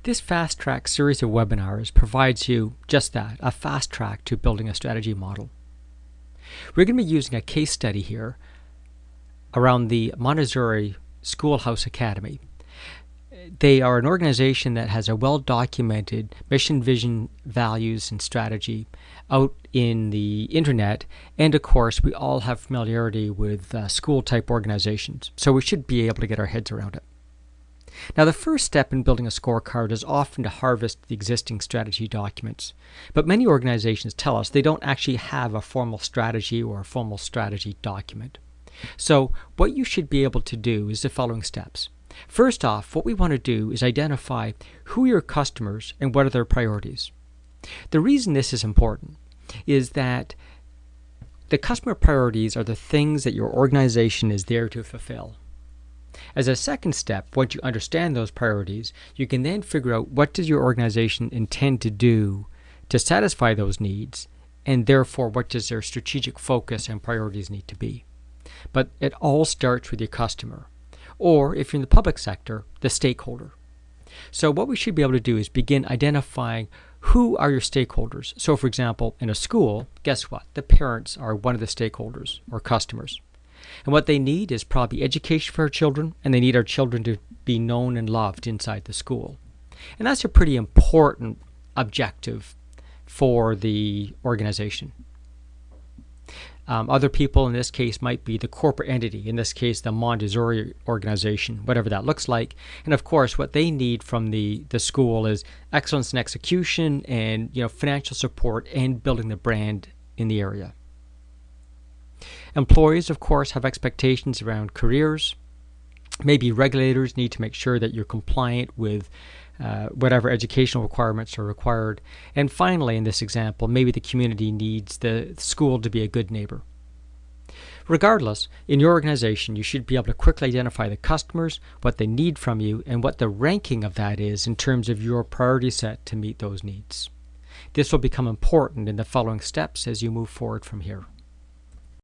This Fast Track series of webinars provides you just that, a fast track to building a strategy model. We're going to be using a case study here around the Montessori Schoolhouse Academy. They are an organization that has a well-documented mission, vision, values, and strategy out in the internet, and of course we all have familiarity with school-type organizations, so we should be able to get our heads around it. Now, the first step in building a scorecard is often to harvest the existing strategy documents, but many organizations tell us they don't actually have a formal strategy or a formal strategy document. So what you should be able to do is the following steps. First off, what we want to do is identify who are your customers and what are their priorities. The reason this is important is that the customer priorities are the things that your organization is there to fulfill. As a second step, once you understand those priorities, you can then figure out what does your organization intend to do to satisfy those needs, and therefore what does their strategic focus and priorities need to be. But it all starts with your customer, or if you're in the public sector, the stakeholder. So what we should be able to do is begin identifying who are your stakeholders. So for example, in a school, guess what? The parents are one of the stakeholders or customers. And what they need is probably education for our children, and they need our children to be known and loved inside the school. And that's a pretty important objective for the organization. Other people in this case might be the corporate entity, in this case the Montessori organization, whatever that looks like. And of course what they need from the school is excellence in execution and financial support and building the brand in the area. Employees, of course, have expectations around careers. Maybe regulators need to make sure that you're compliant with whatever educational requirements are required. And finally, in this example, maybe the community needs the school to be a good neighbor. Regardless, in your organization, you should be able to quickly identify the customers, what they need from you, and what the ranking of that is in terms of your priority set to meet those needs. This will become important in the following steps as you move forward from here.